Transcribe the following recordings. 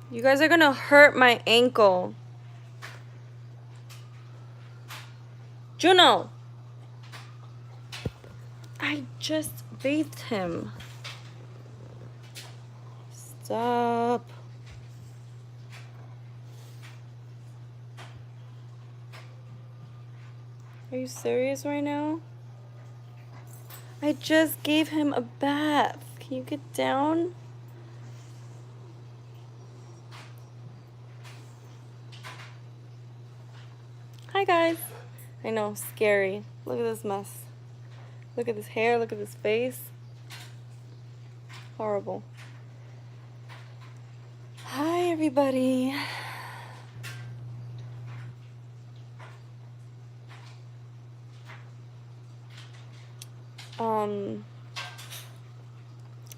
You guys are gonna hurt my ankle. Juno! I just bathed him. Stop. Are you serious right now? I just gave him a bath. Can you get down? Hi guys. I know, scary. Look at this mess. Look at this hair, look at this face. Horrible. Hi everybody.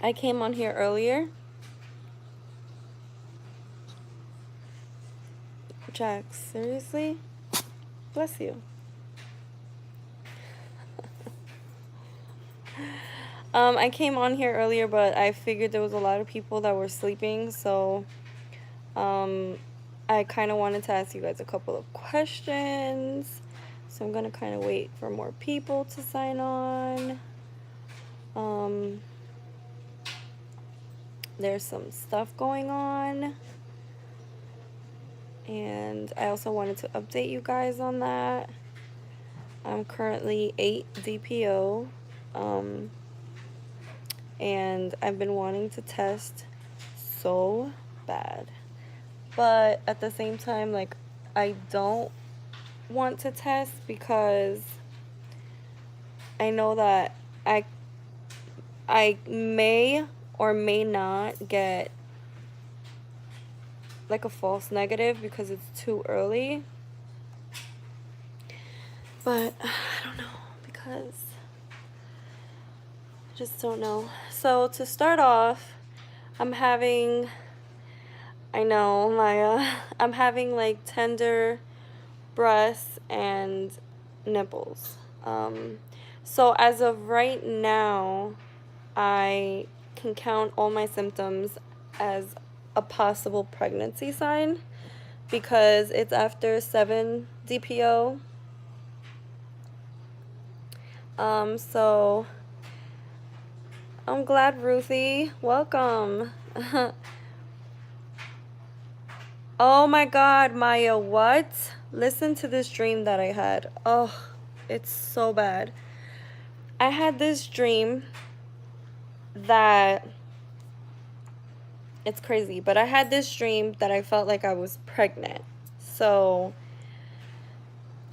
I came on here earlier. Jack, seriously? Bless you. I came on here earlier, but I figured there was a lot of people that were sleeping, so I kind of wanted to ask you guys a couple of questions. So I'm gonna kind of wait for more people to sign on. There's some stuff going on, and I also wanted to update you guys on that. I'm currently 8 DPO, and I've been wanting to test so bad, but at the same time, like, I don't want to test because I know that I may or may not get like a false negative because it's too early. But I don't know, because I just don't know. So to start off, I'm having, I know, Maya, I'm having like tender breasts and nipples. So as of right now, I can count all my symptoms as a possible pregnancy sign because it's after 7 DPO. So I'm glad, Ruthie. Welcome. Oh my God, Maya, what? Listen to this dream that I had. Oh, it's so bad. I had this dream that, it's crazy, but I had this dream that I felt like I was pregnant. So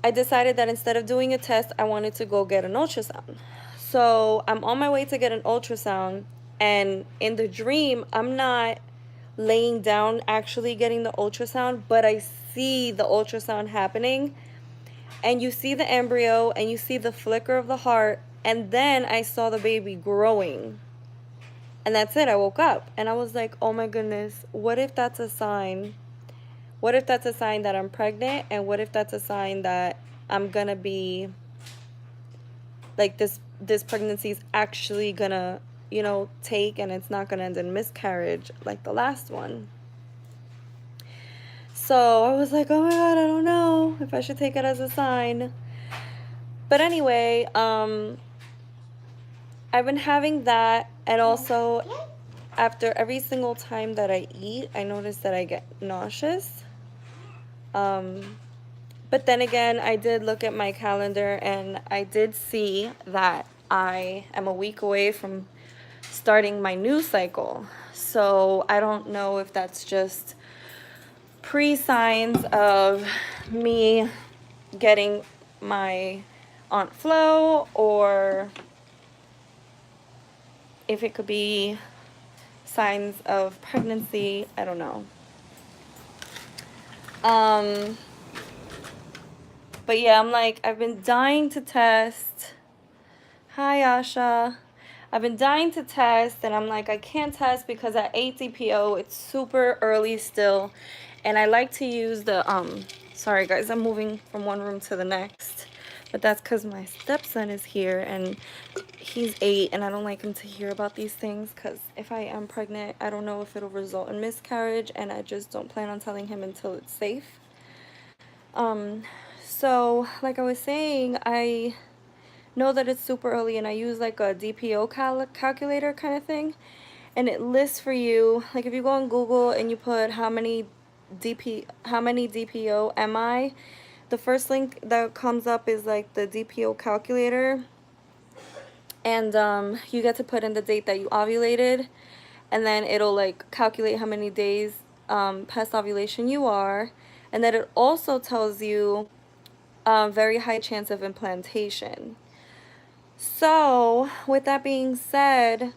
I decided that instead of doing a test, I wanted to go get an ultrasound. So I'm on my way to get an ultrasound, and in the dream, I'm not laying down actually getting the ultrasound, but I see the ultrasound happening, and you see the embryo and you see the flicker of the heart, and then I saw the baby growing. And that's it. I woke up and I was like, oh my goodness, what if that's a sign? What if that's a sign that I'm pregnant? And what if that's a sign that I'm gonna be like this pregnancy is actually gonna, take, and it's not gonna end in miscarriage like the last one. So I was like, oh my God, I don't know if I should take it as a sign. But anyway, I've been having that, and also after every single time that I eat, I notice that I get nauseous. But then again, I did look at my calendar and I did see that I am a week away from starting my new cycle. So I don't know if that's just pre-signs of me getting my Aunt Flo, or if it could be signs of pregnancy. I don't know. But yeah, I'm like, I've been dying to test. Hi, Asha. I've been dying to test, and I'm like, I can't test because at 8 DPO, it's super early still. And I like to use the, sorry guys, I'm moving from one room to the next. But that's because my stepson is here and he's 8 and I don't like him to hear about these things because if I am pregnant, I don't know if it'll result in miscarriage and I just don't plan on telling him until it's safe. So like I was saying, I know that it's super early and I use like a DPO calculator kind of thing, and it lists for you, like if you go on Google and you put how many DPO am I, the first link that comes up is like the DPO calculator, and you get to put in the date that you ovulated, and then it'll like calculate how many days past ovulation you are, and then it also tells you very high chance of implantation. So with that being said,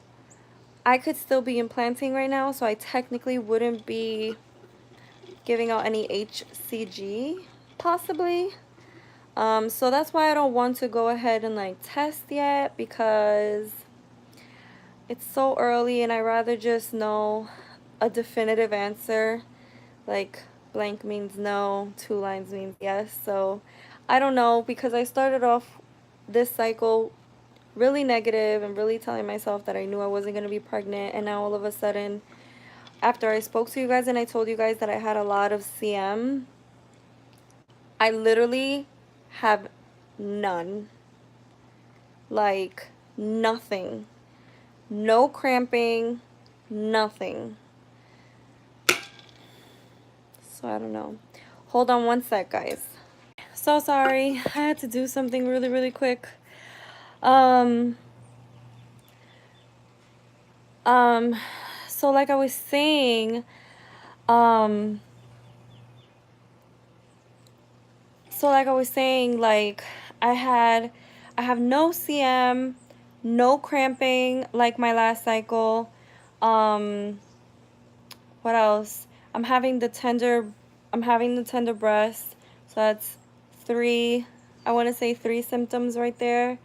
I could still be implanting right now, so I technically wouldn't be giving out any HCG, possibly. So that's why I don't want to go ahead and like test yet, because it's so early and I rather just know a definitive answer. Like blank means no, 2 lines means yes. So I don't know, because I started off this cycle really negative and really telling myself that I knew I wasn't going to be pregnant, and now all of a sudden, after I spoke to you guys and I told you guys that I had a lot of CM, I literally have none. Like nothing. No cramping, nothing. So I don't know. Hold on one sec, guys. So sorry. I had to do something really, really quick. So like I was saying, like I have no CM, no cramping like my last cycle. What else? I'm having the tender breast. So that's 3, I want to say 3 symptoms right there.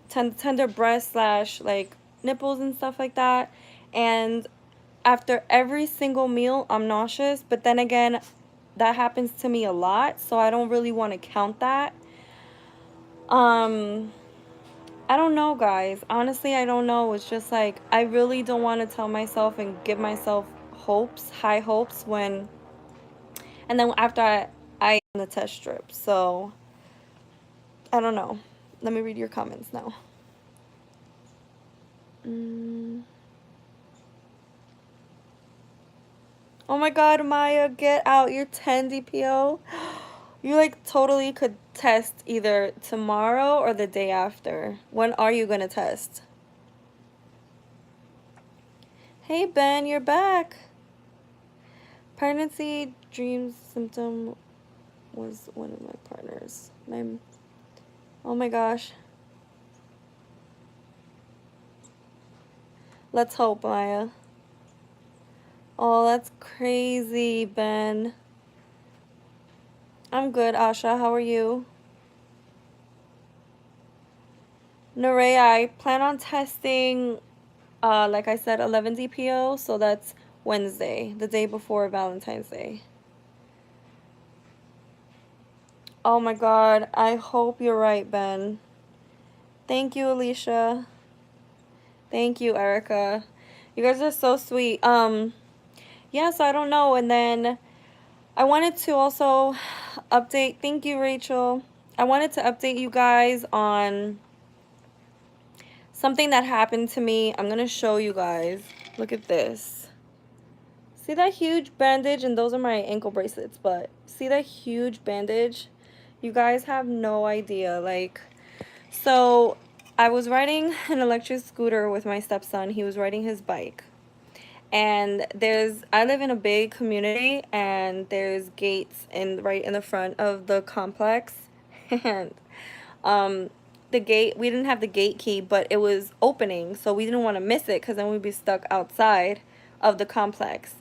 Tender breast slash like nipples and stuff like that. And after every single meal, I'm nauseous. But then again, that happens to me a lot, so I don't really want to count that. I don't know, guys. Honestly, I don't know. It's just like I really don't want to tell myself and give myself high hopes, when, and then after I on the test strip. So I don't know. Let me read your comments now. Oh my God, Maya, get out your 10 DPO. You like totally could test either tomorrow or the day after. When are you gonna test? Hey Ben, you're back. Pregnancy dream symptom was one of my partners. Oh my gosh. Let's hope, Maya. Oh, that's crazy, Ben. I'm good, Asha. How are you? Nerea, I plan on testing, like I said, 11 DPO, so that's Wednesday, the day before Valentine's Day. Oh my God, I hope you're right, Ben. Thank you, Alicia. Thank you, Erica. You guys are so sweet. Yeah, so I don't know. And then I wanted to also update. Thank you, Rachel. I wanted to update you guys on something that happened to me. I'm going to show you guys. Look at this. See that huge bandage? And those are my ankle bracelets. But see that huge bandage? You guys have no idea. Like, so I was riding an electric scooter with my stepson. He was riding his bike. And I live in a big community, and there's gates right in the front of the complex. And the gate, we didn't have the gate key, but it was opening, so we didn't want to miss it because then we'd be stuck outside of the complex.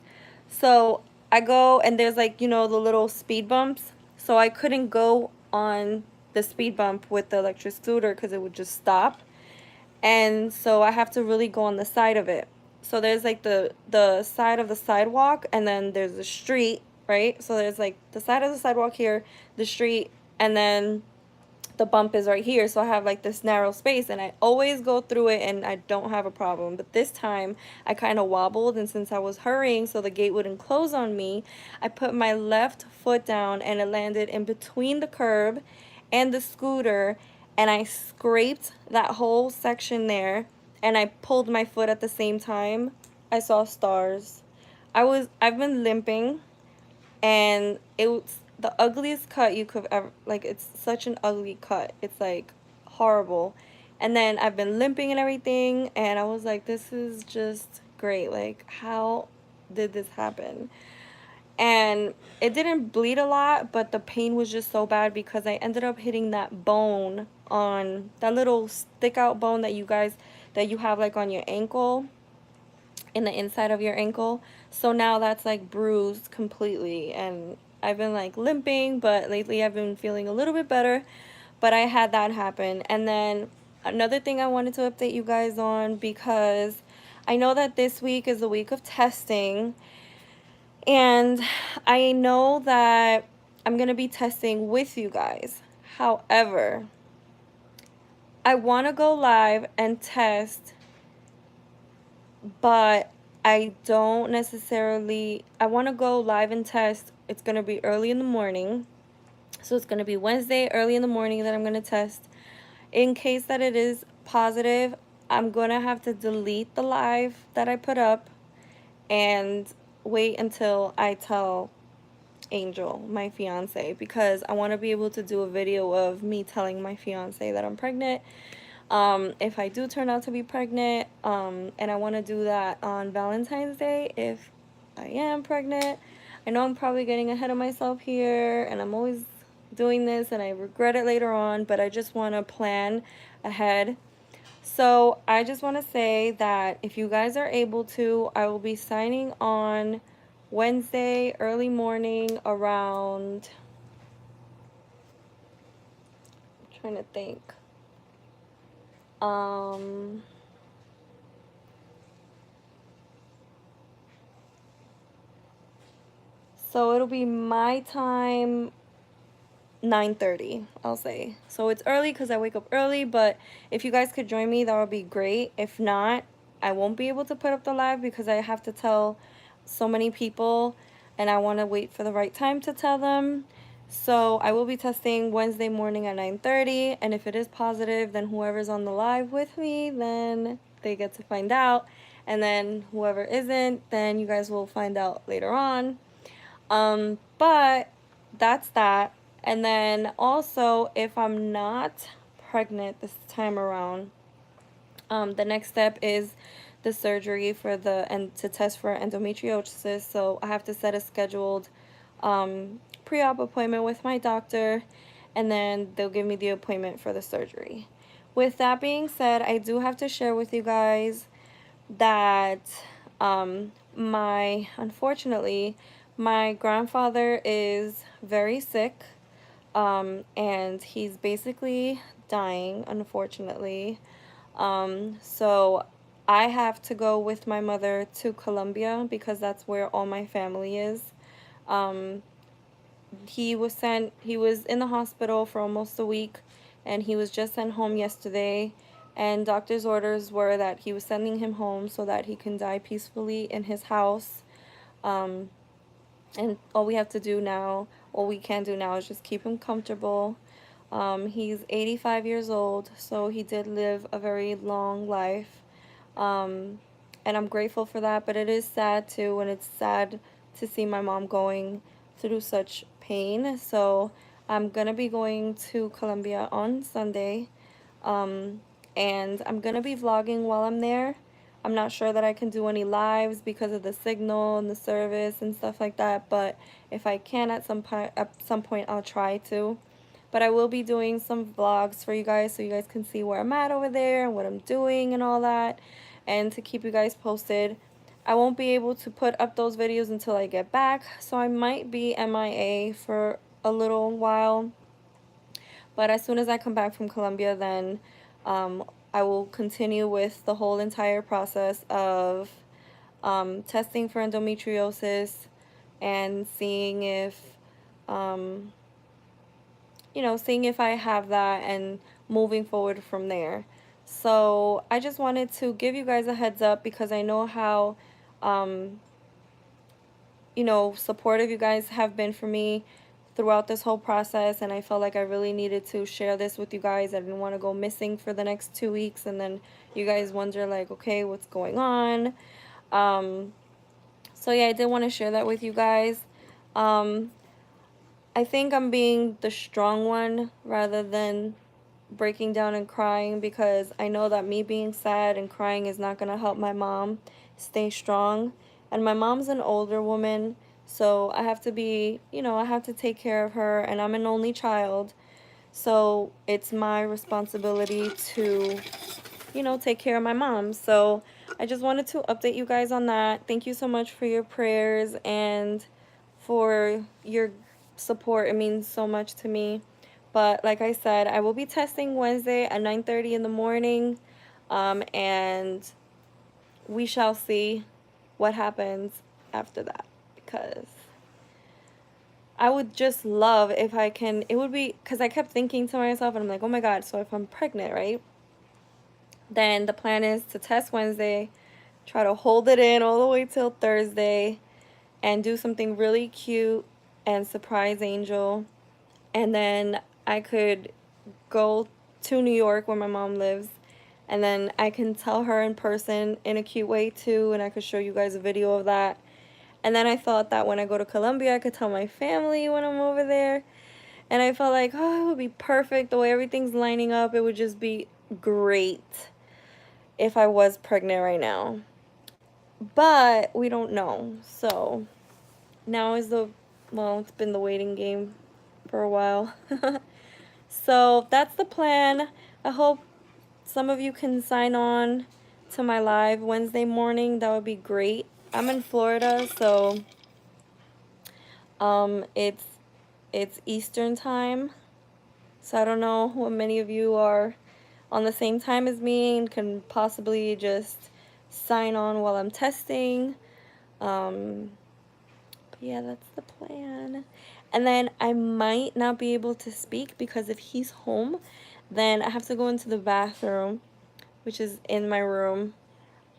So I go, and there's like, the little speed bumps. So I couldn't go on the speed bump with the electric scooter because it would just stop. And so I have to really go on the side of it. So there's like the side of the sidewalk, and then there's the street, right? So there's like the side of the sidewalk here, the street, and then the bump is right here, so I have like this narrow space, and I always go through it and I don't have a problem. But this time I kind of wobbled, and since I was hurrying so the gate wouldn't close on me, I put my left foot down and it landed in between the curb and the scooter, and I scraped that whole section there, and I pulled my foot at the same time. I saw stars. I've been limping, and it was the ugliest cut you could ever, like, it's such an ugly cut. It's like horrible. And then I've been limping and everything, and I was like, this is just great. Like, how did this happen? And it didn't bleed a lot, but the pain was just so bad because I ended up hitting that bone, on that little stick out bone that you have like on your ankle, in the inside of your ankle. So now that's like bruised completely, and I've been like limping, but lately I've been feeling a little bit better. But I had that happen. And then another thing I wanted to update you guys on, because I know that this week is the week of testing, and I know that I'm going to be testing with you guys. However, I want to go live and test, but I don't necessarily, I want to go live and test. It's going to be early in the morning. So it's going to be Wednesday early in the morning that I'm going to test. In case that it is positive, I'm going to have to delete the live that I put up and wait until I tell Angel, my fiance, because I want to be able to do a video of me telling my fiance that I'm pregnant. If I do turn out to be pregnant, and I want to do that on Valentine's Day if I am pregnant. I know I'm probably getting ahead of myself here, and I'm always doing this and I regret it later on, but I just want to plan ahead. So I just want to say that if you guys are able to, I will be signing on Wednesday early morning around, I'm trying to think. So it'll be my time, 9:30, I'll say. So it's early because I wake up early, but if you guys could join me, that would be great. If not, I won't be able to put up the live because I have to tell so many people, and I want to wait for the right time to tell them. So I will be testing Wednesday morning at 9:30, and if it is positive, then whoever's on the live with me, then they get to find out. And then whoever isn't, then you guys will find out later on. But that's that. And then also, if I'm not pregnant this time around, the next step is the surgery for and to test for endometriosis. So I have to set a scheduled pre-op appointment with my doctor, and then they'll give me the appointment for the surgery. With that being said, I do have to share with you guys that unfortunately, my grandfather is very sick, and he's basically dying, unfortunately. So I have to go with my mother to Colombia because that's where all my family is. Um, he was in the hospital for almost a week, and he was just sent home yesterday, and doctor's orders were that he was sending him home so that he can die peacefully in his house. And all we can do now is just keep him comfortable. He's 85 years old, so he did live a very long life. And I'm grateful for that, but it is sad too, and it's sad to see my mom going through such pain. So I'm gonna be going to Colombia on Sunday, and I'm gonna be vlogging while I'm there. I'm not sure that I can do any lives because of the signal and the service and stuff like that, but if I can at some point I'll try to. But I will be doing some vlogs for you guys so you guys can see where I'm at over there and what I'm doing and all that, and to keep you guys posted. I won't be able to put up those videos until I get back, so I might be MIA for a little while. But as soon as I come back from Colombia, then I will continue with the whole entire process of testing for endometriosis and seeing if seeing if I have that and moving forward from there. So I just wanted to give you guys a heads up because I know how, um, supportive you guys have been for me throughout this whole process. And I felt like I really needed to share this with you guys. I didn't want to go missing for the next 2 weeks and then you guys wonder, like, okay, what's going on? Um, so yeah, I did want to share that with you guys. Um, I think I'm being the strong one rather than breaking down and crying because I know that me being sad and crying is not going to help my mom stay strong. And my mom's an older woman, so I have to be, I have to take care of her, and I'm an only child. So it's my responsibility to, take care of my mom. So I just wanted to update you guys on that. Thank you so much for your prayers and for your support. It means so much to me. But like I said, I will be testing Wednesday at 9:30 in the morning. And we shall see what happens after that because I would just love if I can. It would be because I kept thinking to myself, and I'm like, oh my God, so if I'm pregnant, right? Then the plan is to test Wednesday, try to hold it in all the way till Thursday, and do something really cute and surprise Angel. And then I could go to New York where my mom lives, and then I can tell her in person in a cute way too, and I could show you guys a video of that. And then I thought that when I go to Colombia, I could tell my family when I'm over there. And I felt like, oh, it would be perfect the way everything's lining up. It would just be great if I was pregnant right now. But we don't know. So now is it's been the waiting game for a while. So that's the plan. I hope some of you can sign on to my live Wednesday morning. That would be great. I'm in Florida, so it's Eastern time. So I don't know what many of you are on the same time as me and can possibly just sign on while I'm testing. But yeah, that's the plan. And then I might not be able to speak because if he's home, then I have to go into the bathroom, which is in my room.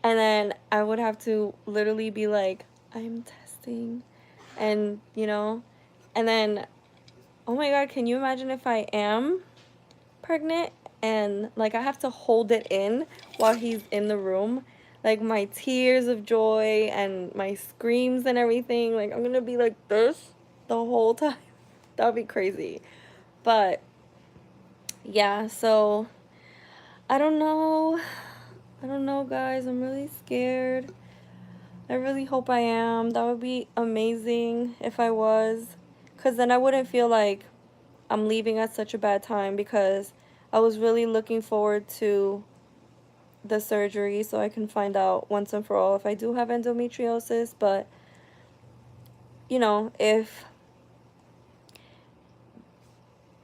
And then I would have to literally be like, I'm testing. And, and then, oh my God, can you imagine if I am pregnant and like I have to hold it in while he's in the room? Like my tears of joy and my screams and everything. Like I'm gonna be like this the whole time. That would be crazy. But yeah, so I don't know. I don't know, guys. I'm really scared. I really hope I am. That would be amazing if I was. Because then I wouldn't feel like I'm leaving at such a bad time because I was really looking forward to the surgery so I can find out once and for all if I do have endometriosis. But,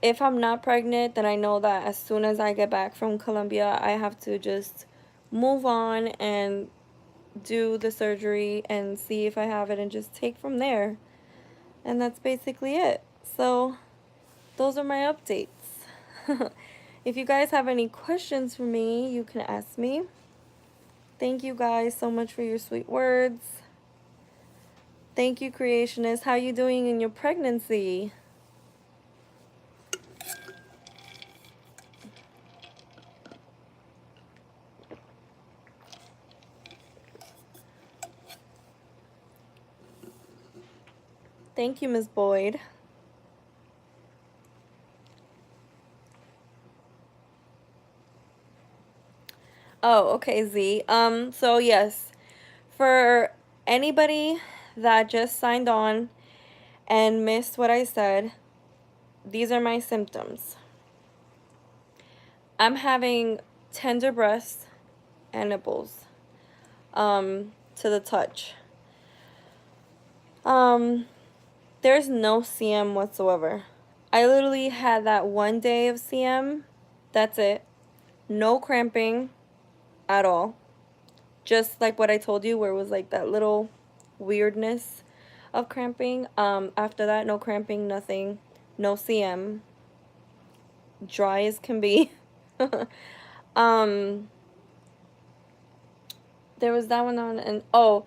if I'm not pregnant, then I know that as soon as I get back from Colombia, I have to just move on and do the surgery and see if I have it and just take from there. And that's basically it. So those are my updates. If you guys have any questions for me, you can ask me. Thank you guys so much for your sweet words. Thank you, creationist. How you doing in your pregnancy? Thank you, Ms. Boyd. Oh, okay, Z. So yes, for anybody that just signed on and missed what I said, these are my symptoms. I'm having tender breasts and nipples, to the touch. There's no CM whatsoever. I literally had that one day of CM. That's it. No cramping at all. Just like what I told you, where it was like that little weirdness of cramping. After that, no cramping, nothing. No CM. dry as can be. um there was that one on, and oh,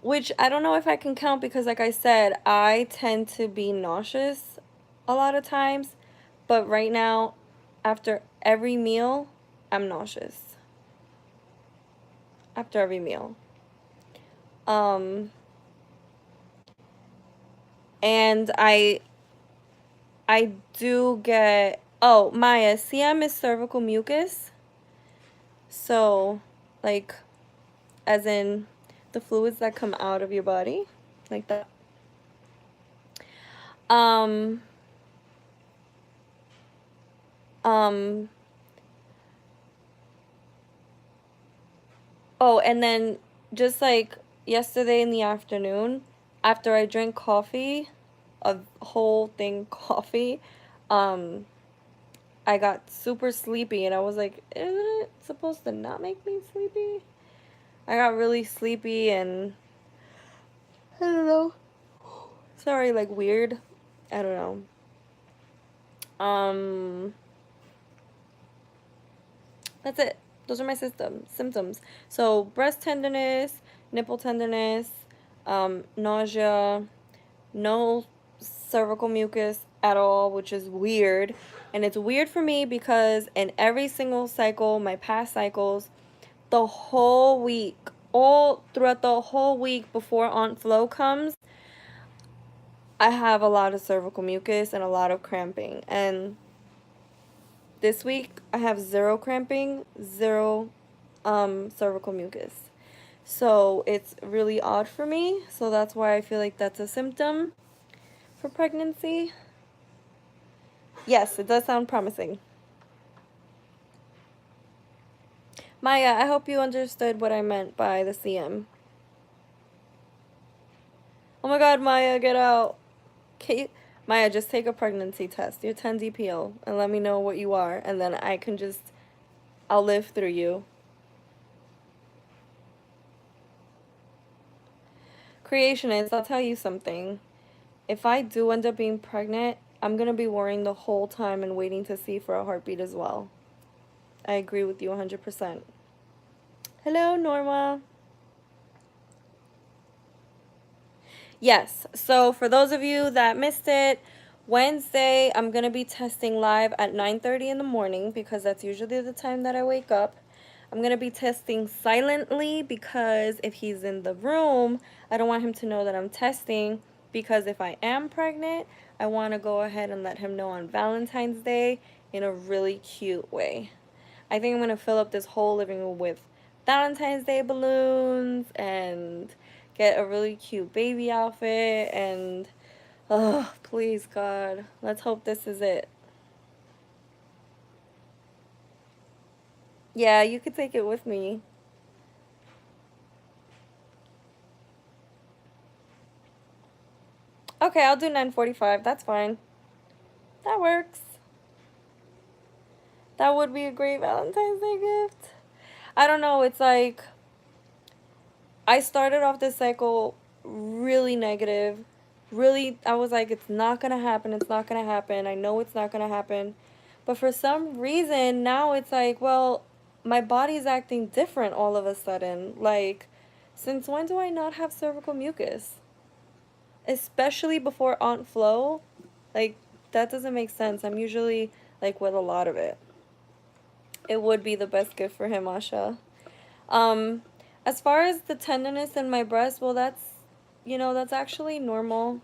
which I don't know if I can count because like I said, I tend to be nauseous a lot of times, but right now after every meal, I'm nauseous. After every meal. Um and I do get, oh, Maya, CM is cervical mucus. So, like, as in the fluids that come out of your body, like that. Um, um, oh, and then just like yesterday in the afternoon, after I drank coffee, a whole thing coffee, um, I got super sleepy and I was like, isn't it supposed to not make me sleepy? I got really sleepy and I don't know. Sorry, like weird. I don't know. Um, that's it. Those are my symptoms. So breast tenderness, nipple tenderness, nausea, no cervical mucus at all, which is weird. And it's weird for me because in every single cycle, my past cycles, the whole week, all throughout the whole week before Aunt Flo comes, I have a lot of cervical mucus and a lot of cramping. And this week I have zero cramping, zero cervical mucus. So it's really odd for me. So that's why I feel like that's a symptom for pregnancy. Yes, it does sound promising. Maya, I hope you understood what I meant by the CM. Oh my god, Maya, get out. Kate, Maya, just take a pregnancy test. You're 10 DPO and let me know what you are, and then I can just, I'll live through you. Creationist, I'll tell you something. If I do end up being pregnant, I'm gonna be worrying the whole time and waiting to see for a heartbeat as well. I agree with you 100%. Hello, Norma. Yes, so for those of you that missed it, Wednesday I'm going to be testing live at 9:30 in the morning because that's usually the time that I wake up. I'm going to be testing silently because if he's in the room, I don't want him to know that I'm testing, because if I am pregnant, I want to go ahead and let him know on Valentine's Day in a really cute way. I think I'm going to fill up this whole living room with Valentine's Day balloons and get a really cute baby outfit. And, oh, please, God, let's hope this is it. Yeah, you could take it with me. Okay, I'll do 9:45. That's fine. That works. That would be a great Valentine's Day gift. I don't know. It's like I started off this cycle really negative. Really, I was like, it's not going to happen. It's not going to happen. I know it's not going to happen. But for some reason, now it's like, well, my body's acting different all of a sudden. Like, since when do I not have cervical mucus? Especially before Aunt Flo. Like, that doesn't make sense. I'm usually, like, with a lot of it. It would be the best gift for him, Asha. Um, as far as the tenderness in my breast, well, that's actually normal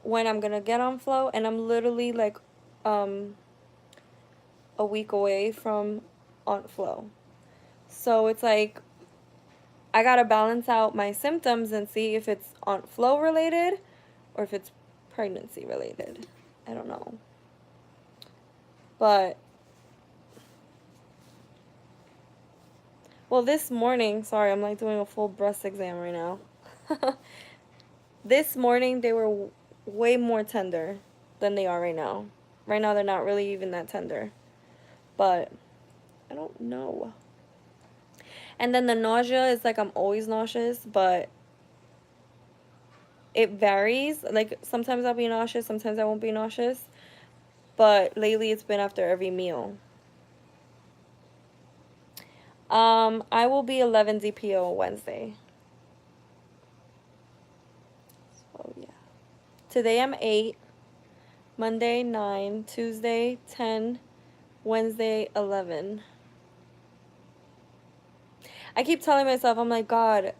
when I'm gonna get on Flo, and I'm literally like, um, a week away from Aunt Flo. So it's like, I gotta balance out my symptoms and see if it's Aunt Flo related or if it's pregnancy related. I don't know. But, well, this morning, sorry, I'm like doing a full breast exam right now. This morning, they were way more tender than they are right now. Right now, they're not really even that tender. But, I don't know. And then the nausea is like I'm always nauseous, but it varies. Like sometimes I'll be nauseous, sometimes I won't be nauseous. but lately it's been after every meal. I will be 11 DPO on Wednesday. So yeah. Today I'm 8, Monday 9, Tuesday 10, Wednesday 11. I keep telling myself, I'm like, God,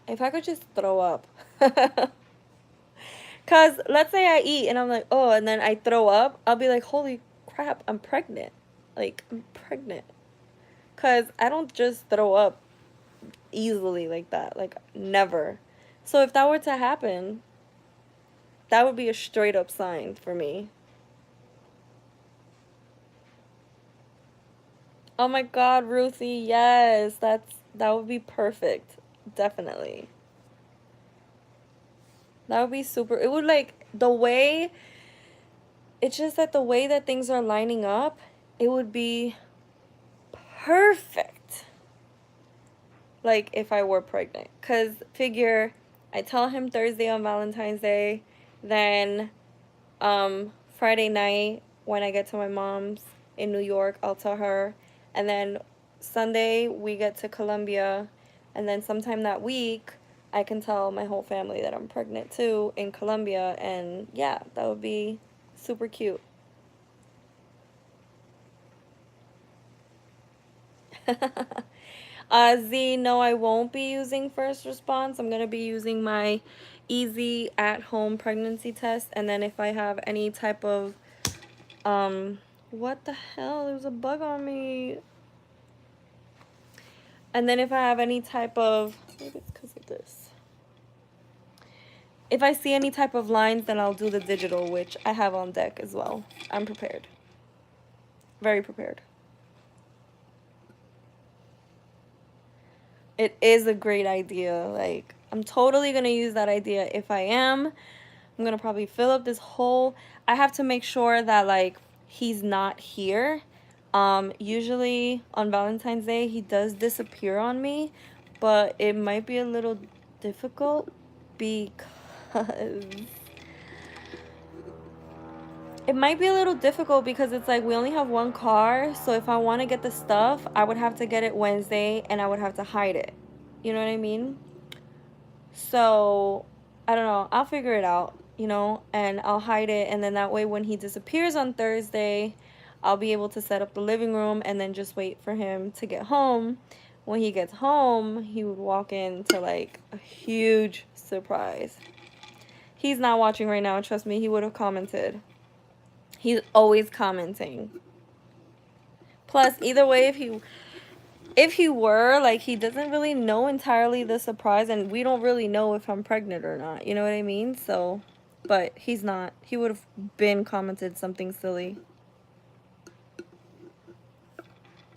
if I could just throw up. Cause let's say I eat and I'm like, oh, and then I throw up, I'll be like, holy crap, I'm pregnant. Like, I'm pregnant. Cause I don't just throw up easily like that. Like, never. So if that were to happen, that would be a straight up sign for me. Oh my God, Ruthie, yes, that would be perfect. Definitely. That would be super. It would like the way it's just that the way that things are lining up, it would be perfect. Like if I were pregnant. Cause figure I tell him Thursday on Valentine's Day, then Friday night when I get to my mom's in New York, I'll tell her, and then Sunday we get to Colombia, and then sometime that week I can tell my whole family that I'm pregnant too in Colombia, and yeah, that would be super cute. Z, no, I won't be using first response. I'm going to be using my easy at home pregnancy test. And then if I have any type of, what the hell? There's a bug on me. And then if I have any type of, maybe it's because of this. If I see any type of lines, then I'll do the digital, which I have on deck as well. I'm prepared. Very prepared. It is a great idea. Like, I'm totally going to use that idea. If I am, I'm going to probably fill up this whole, I have to make sure that like he's not here. Usually on Valentine's Day, he does disappear on me, but it might be a little difficult because it's like we only have one car. So if I want to get the stuff, I would have to get it Wednesday and I would have to hide it. You know what I mean? So I don't know. I'll figure it out, and I'll hide it. And then that way, when he disappears on Thursday, I'll be able to set up the living room and then just wait for him to get home. When he gets home, he would walk into like a huge surprise. He's not watching right now. Trust me, he would have commented. He's always commenting. Plus, either way, if he were, like, he doesn't really know entirely the surprise, and we don't really know if I'm pregnant or not. You know what I mean? So, but he's not. He would have been commented something silly.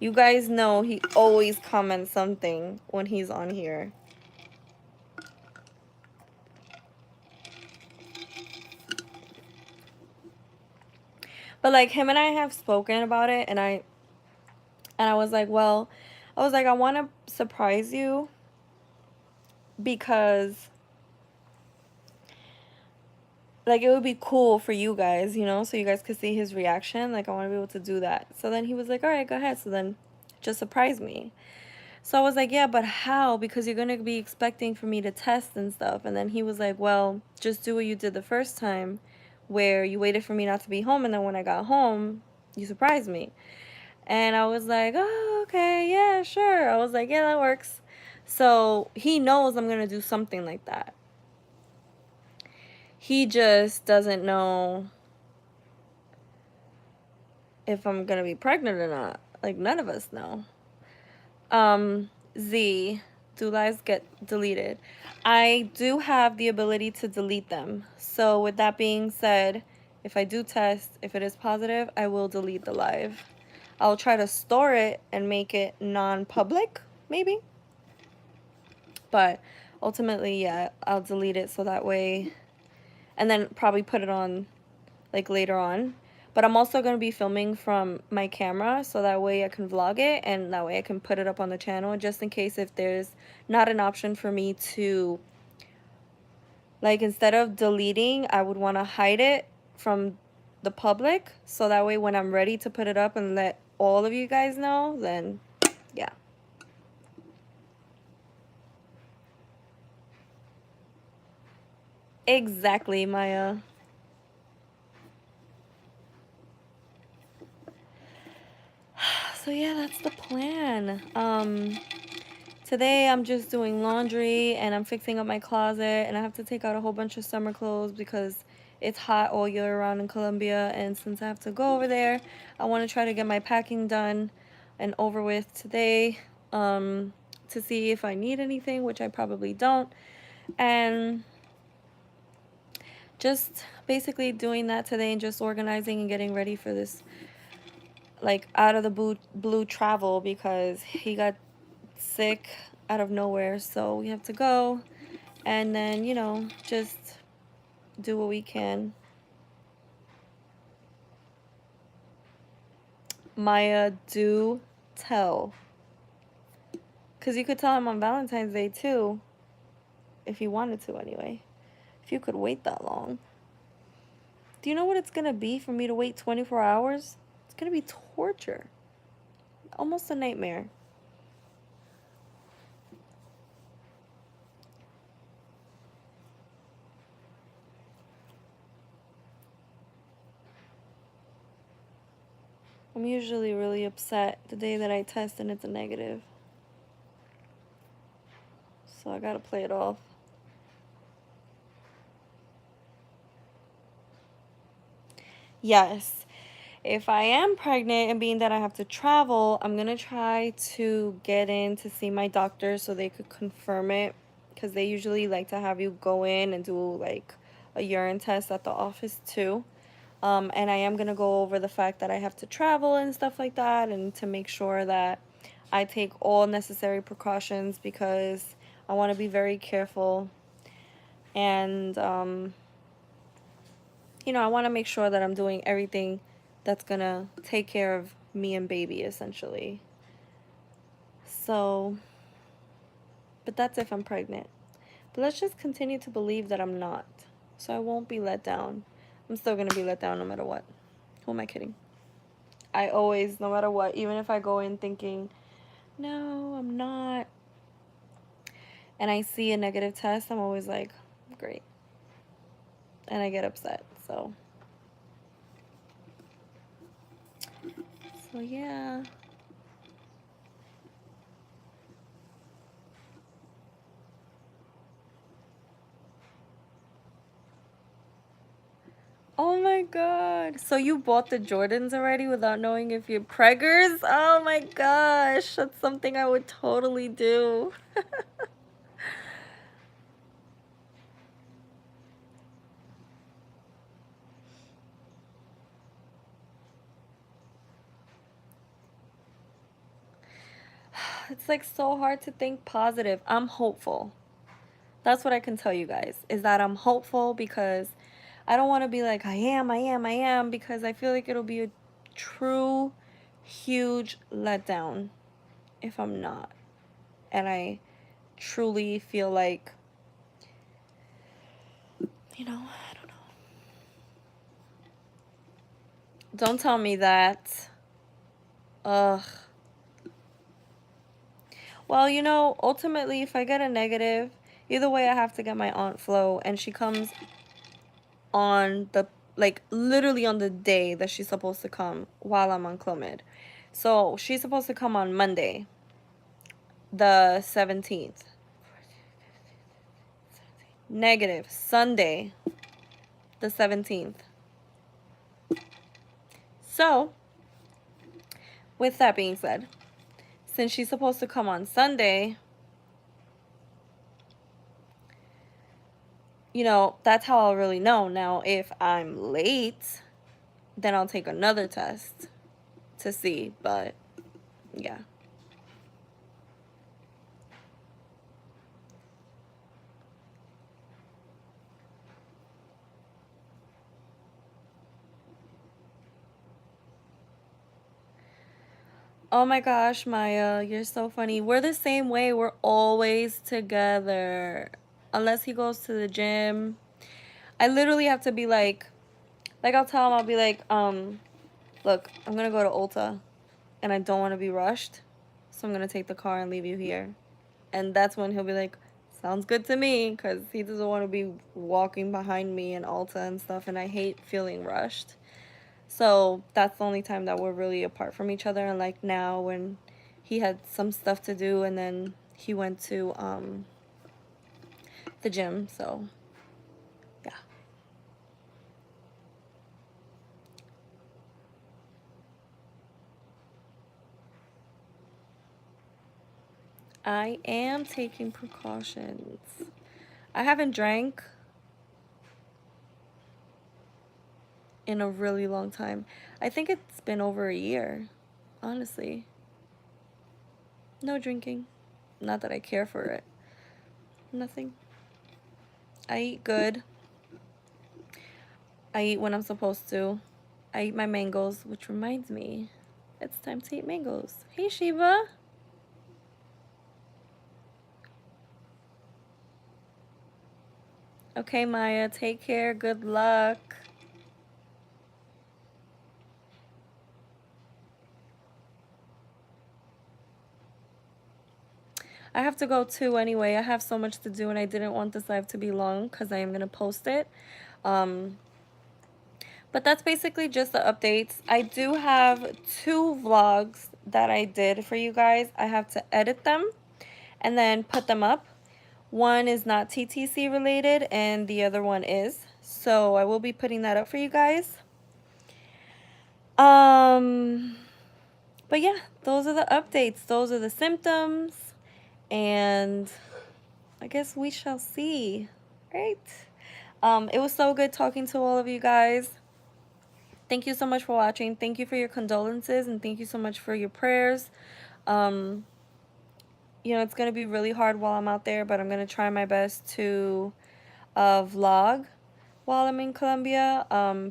You guys know he always comments something when he's on here. But like him and I have spoken about it, and I was like, well, I want to surprise you because like it would be cool for you guys, so you guys could see his reaction. Like I want to be able to do that. So then he was like, all right, go ahead. So then just surprise me. So I was like, yeah, but how? Because you're going to be expecting for me to test and stuff. And then he was like, well, just do what you did the first time where you waited for me not to be home. And then when I got home, you surprised me. And I was like, oh, okay, yeah, sure. I was like, yeah, that works. So he knows I'm going to do something like that. He just doesn't know if I'm going to be pregnant or not. Like, none of us know. Z, do lives get deleted? I do have the ability to delete them. So with that being said, if I do test, if it is positive, I will delete the live. I'll try to store it and make it non-public, maybe. But ultimately, yeah, I'll delete it so that way, and then probably put it on like later on. But I'm also going to be filming from my camera so that way I can vlog it and that way I can put it up on the channel just in case if there's not an option for me to, like, instead of deleting, I would want to hide it from the public, so that way when I'm ready to put it up and let all of you guys know, then yeah. Exactly, Maya. So yeah, that's the plan. Today I'm just doing laundry and I'm fixing up my closet, and I have to take out a whole bunch of summer clothes because it's hot all year round in Colombia, and since I have to go over there, I want to try to get my packing done and over with today, to see if I need anything, which I probably don't, and just basically doing that today and just organizing and getting ready for this, like, out of the blue travel, because he got sick out of nowhere, so we have to go and then, you know, just do what we can. Maya, do tell. Because you could tell him on Valentine's Day too, if you wanted to anyway. If you could wait that long. Do you know what it's going to be for me to wait 24 hours? It's going to be torture. Almost a nightmare. I'm usually really upset the day that I test and it's a negative. So I gotta play it off. Yes. If I am pregnant and being that I have to travel, I'm gonna try to get in to see my doctor so they could confirm it, because they usually like to have you go in and do like a urine test at the office too. And I am gonna go over the fact that I have to travel and stuff like that, and to make sure that I take all necessary precautions, because I want to be very careful, and you know, I want to make sure that I'm doing everything that's gonna take care of me and baby, essentially. So, but that's if I'm pregnant. But let's just continue to believe that I'm not, so I won't be let down. I'm still gonna be let down no matter what. Who am I kidding? I always, no matter what, even if I go in thinking, no, I'm not, and I see a negative test, I'm always like, great. And I get upset. So yeah. Oh my god. So you bought the Jordans already without knowing if you're preggers? Oh my gosh. That's something I would totally do. It's like so hard to think positive. I'm hopeful. That's what I can tell you guys, is that I'm hopeful, because I don't want to be like, I am, because I feel like it'll be a true, huge letdown if I'm not. And I truly feel like, you know, I don't know. Don't tell me that. Ugh. Well, you know, ultimately, if I get a negative, either way, I have to get my Aunt Flo, and she comes on the, like, literally on the day that she's supposed to come while I'm on Clomid. So she's supposed to come on Monday, the 17th. Negative, Sunday, the 17th. So, with that being said, since she's supposed to come on Sunday, you know, that's how I'll really know. Now, if I'm late, then I'll take another test to see, but yeah. Oh my gosh, Maya, you're so funny. We're the same way. We're always together. Unless he goes to the gym. I literally have to be like, Like, I'll tell him, I'll be like, look, I'm gonna go to Ulta, and I don't want to be rushed, so I'm gonna take the car and leave you here. And that's when he'll be like, sounds good to me, because he doesn't want to be walking behind me in Ulta and stuff, and I hate feeling rushed. So that's the only time that we're really apart from each other. And like now, when he had some stuff to do, and then he went to the gym. So yeah. I am taking precautions. I haven't drank in a really long time. I think it's been over a year, honestly. No drinking. Not that I care for it. Nothing. I eat good. I eat when I'm supposed to. I eat my mangoes, which reminds me, it's time to eat mangoes. Hey, Shiva. Okay, Maya, take care. Good luck. I have to go too anyway. I have so much to do, and I didn't want this live to be long because I am going to post it. But that's basically just the updates. I do have 2 vlogs that I did for you guys. I have to edit them and then put them up. One is not TTC related and the other one is. So I will be putting that up for you guys. But yeah, those are the updates. Those are the symptoms. And I guess we shall see. Right? It was so good talking to all of you guys. Thank you so much for watching. Thank you for your condolences and thank you so much for your prayers. You know, it's going to be really hard while I'm out there, but I'm going to try my best to vlog while I'm in Colombia.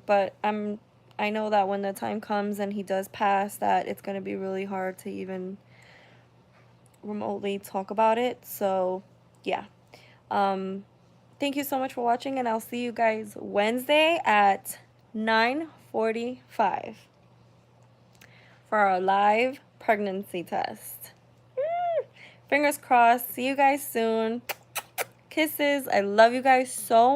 But I know that when the time comes and he does pass, that it's going to be really hard to even remotely talk about it. So, yeah. Thank you so much for watching, and I'll see you guys Wednesday at 9:45 for our live pregnancy test. Fingers crossed. See you guys soon. Kisses. I love you guys so